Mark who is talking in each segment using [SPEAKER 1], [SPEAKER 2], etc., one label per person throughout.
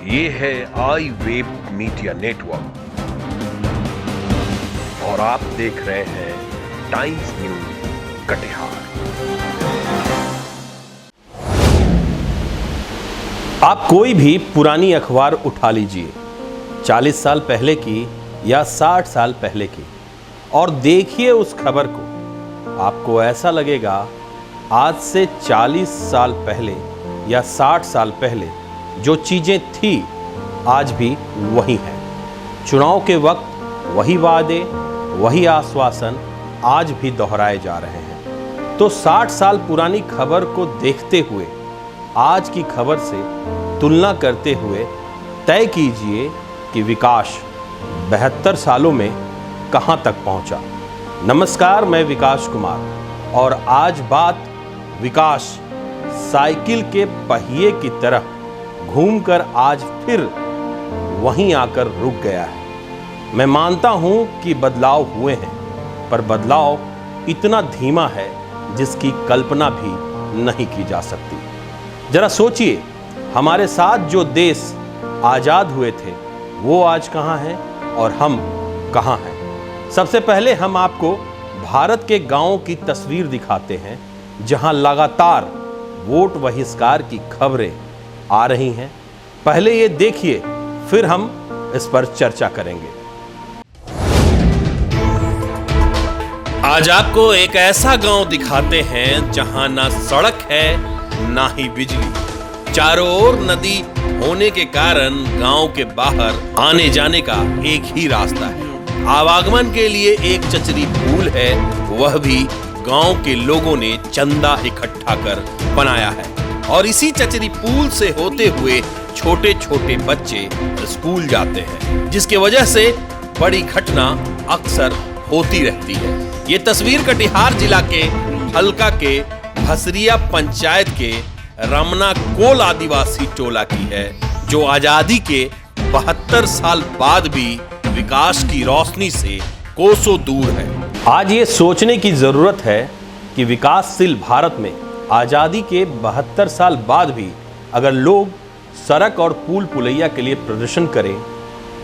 [SPEAKER 1] ये है आई web media network और आप देख रहे हैं टाइम्स न्यूज कटिहार।
[SPEAKER 2] आप कोई भी पुरानी अखबार उठा लीजिए, 40 साल पहले की या 60 साल पहले की, और देखिए उस खबर को। आपको ऐसा लगेगा आज से 40 साल पहले या 60 साल पहले जो चीज़ें थी आज भी वही हैं। चुनाव के वक्त वही वादे, वही आश्वासन आज भी दोहराए जा रहे हैं। तो 60 साल पुरानी खबर को देखते हुए आज की खबर से तुलना करते हुए तय कीजिए कि विकास 72 सालों में कहां तक पहुंचा। नमस्कार, मैं विकास कुमार और आज बात विकास साइकिल के पहिए की तरह घूमकर आज फिर वहीं आकर रुक गया है। मैं मानता हूं कि बदलाव हुए हैं, पर बदलाव इतना धीमा है जिसकी कल्पना भी नहीं की जा सकती। जरा सोचिए, हमारे साथ जो देश आजाद हुए थे वो आज कहां हैं और हम कहां हैं। सबसे पहले हम आपको भारत के गांवों की तस्वीर दिखाते हैं जहां लगातार वोट बहिष्कार की खबरें आ रही हैं। पहले ये देखिए, फिर हम इस पर चर्चा करेंगे। आज आपको एक ऐसा गांव दिखाते हैं जहां ना सड़क है ना ही बिजली। चारों ओर नदी होने के कारण गांव के बाहर आने जाने का एक ही रास्ता है। आवागमन के लिए एक चचरी पुल है, वह भी गांव के लोगों ने चंदा इकट्ठा कर बनाया है। और इसी चचरी पुल से होते हुए छोटे छोटे बच्चे स्कूल जाते हैं, जिसके वजह से बड़ी घटना अक्सर होती रहती है। ये तस्वीर कटिहार जिला के हल्का के भसरिया पंचायत के रमना कोल आदिवासी टोला की है, जो आजादी के 72 साल बाद भी विकास की रोशनी से कोसों दूर है। आज ये सोचने की जरूरत है कि विकासशील भारत में आजादी के 72 साल बाद भी अगर लोग सड़क और पुल पुलैया के लिए प्रदर्शन करें,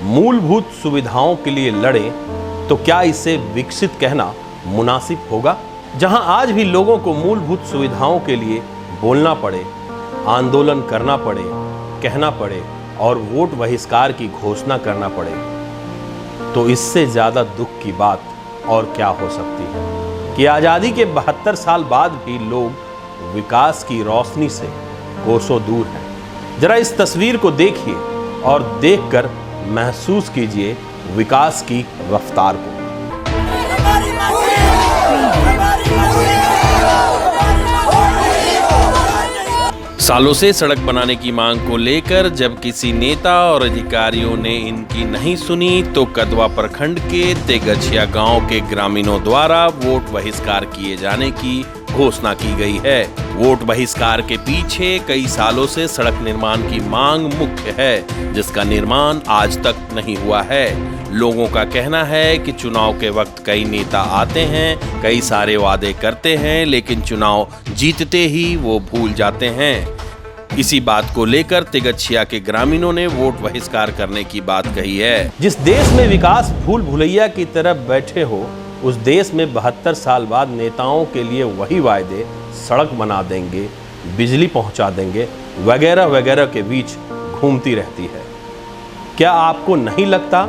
[SPEAKER 2] मूलभूत सुविधाओं के लिए लड़ें, तो क्या इसे विकसित कहना मुनासिब होगा? जहां आज भी लोगों को मूलभूत सुविधाओं के लिए बोलना पड़े, आंदोलन करना पड़े, कहना पड़े और वोट बहिष्कार की घोषणा करना पड़े, तो इससे ज्यादा दुख की बात और क्या हो सकती है कि आजादी के 72 साल बाद भी लोग विकास की रोशनी से कोसों दूर हैं। जरा इस तस्वीर को देखिए और देखकर महसूस कीजिए विकास की रफ्तार को। सालों से सड़क बनाने की मांग को लेकर जब किसी नेता और अधिकारियों ने इनकी नहीं सुनी, तो कदवा प्रखंड के तेगछिया गांव के ग्रामीणों द्वारा वोट बहिष्कार किए जाने की घोषणा की गई है। वोट बहिष्कार के पीछे कई सालों से सड़क निर्माण की मांग मुख्य है, जिसका निर्माण आज तक नहीं हुआ है। लोगों का कहना है कि चुनाव के वक्त कई नेता आते हैं, कई सारे वादे करते हैं, लेकिन चुनाव जीतते ही वो भूल जाते हैं। इसी बात को लेकर तेगछिया के ग्रामीणों ने वोट बहिष्कार करने की बात कही है। जिस देश में विकास भूल भुलैया की तरफ बैठे हो, उस देश में 72 साल बाद नेताओं के लिए वही वायदे सड़क बना देंगे, बिजली पहुंचा देंगे वगैरह वगैरह के बीच घूमती रहती है। क्या आपको नहीं लगता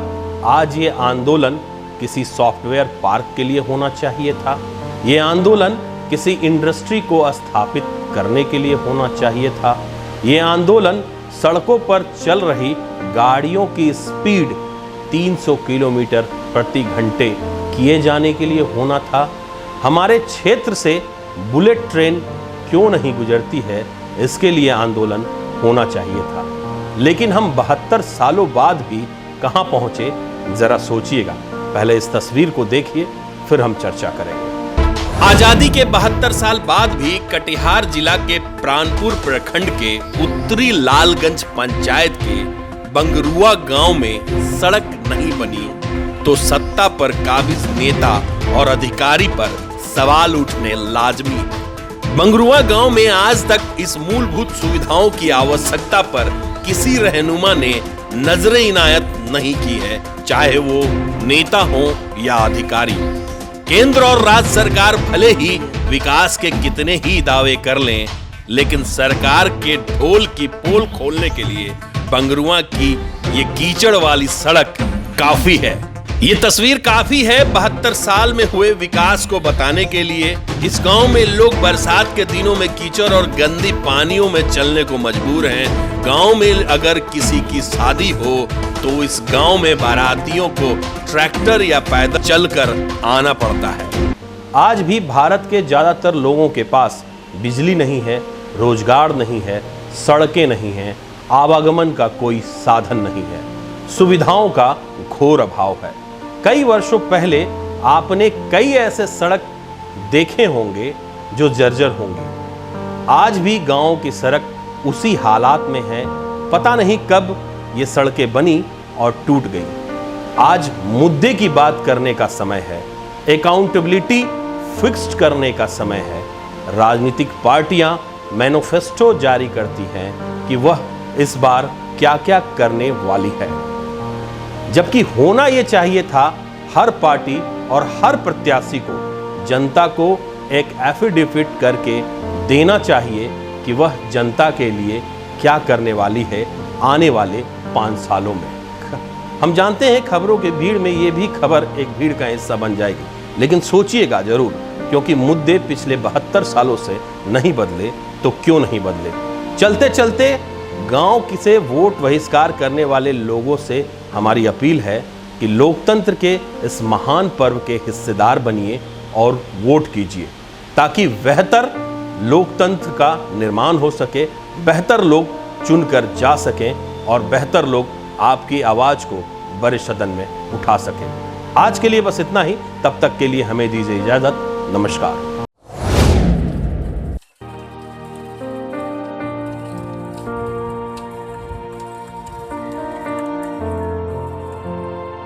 [SPEAKER 2] आज ये आंदोलन किसी सॉफ्टवेयर पार्क के लिए होना चाहिए था? ये आंदोलन किसी इंडस्ट्री को स्थापित करने के लिए होना चाहिए था? ये आंदोलन सड़कों पर चल रही गाड़ियों की स्पीड 300 किलोमीटर प्रति घंटे किए जाने के लिए होना था? हमारे क्षेत्र से बुलेट ट्रेन क्यों नहीं गुजरती है, इसके लिए आंदोलन होना चाहिए था। लेकिन हम 72 सालों बाद भी कहां पहुंचे, जरा सोचिएगा। पहले इस तस्वीर को देखिए, फिर हम चर्चा करेंगे। आजादी के 72 साल बाद भी कटिहार जिला के प्राणपुर प्रखंड के उत्तरी लालगंज पंचायत के बंगरुआ गांव में सड़क नहीं बनी, तो सत्ता पर काबिज नेता और अधिकारी पर सवाल उठने लाजमी। बंगरुआ गांव में आज तक इस मूलभूत सुविधाओं की आवश्यकता पर किसी रहनुमा ने नजर इनायत नहीं की है, चाहे वो नेता हो या अधिकारी। केंद्र और राज्य सरकार भले ही विकास के कितने ही दावे कर लें, लेकिन सरकार के ढोल की पोल खोलने के लिए बंगरुआ की ये कीचड़ वाली सड़क काफी है। ये तस्वीर काफी है 72 साल में हुए विकास को बताने के लिए। इस गांव में लोग बरसात के दिनों में कीचड़ और गंदी पानियों में चलने को मजबूर हैं। गांव में अगर किसी की शादी हो तो इस गांव में बारातियों को ट्रैक्टर या पैदल चलकर आना पड़ता है।
[SPEAKER 3] आज भी भारत के ज्यादातर लोगों के पास बिजली नहीं है, रोजगार नहीं है, सड़कें नहीं हैं, आवागमन का कोई साधन नहीं है, सुविधाओं का घोर अभाव है। कई वर्षों पहले आपने कई ऐसे सड़क देखे होंगे जो जर्जर होंगे। आज भी गांव की सड़क उसी हालात में है। पता नहीं कब ये सड़कें बनी और टूट गई। आज मुद्दे की बात करने का समय है, अकाउंटेबिलिटी फिक्स्ड करने का समय है। राजनीतिक पार्टियां मैनिफेस्टो जारी करती हैं कि वह इस बार क्या क्या करने वाली है, जबकि होना यह चाहिए था हर पार्टी और हर प्रत्याशी को जनता को एक एफिडेविट करके देना चाहिए कि वह जनता के लिए क्या करने वाली है आने वाले 5 सालों में। हम जानते हैं खबरों के भीड़ में ये भी खबर एक भीड़ का हिस्सा बन जाएगी, लेकिन सोचिएगा जरूर, क्योंकि मुद्दे पिछले 72 सालों से नहीं बदले तो क्यों नहीं बदले। चलते चलते गांव से वोट बहिष्कार करने वाले लोगों से हमारी अपील है कि लोकतंत्र के इस महान पर्व के हिस्सेदार बनिए और वोट कीजिए, ताकि बेहतर लोकतंत्र का निर्माण हो सके, बेहतर लोग चुनकर जा सकें और बेहतर लोग आपकी आवाज को बड़े सदन में उठा सकें। आज के लिए बस इतना ही। तब तक के लिए हमें दीजिए इजाजत। नमस्कार।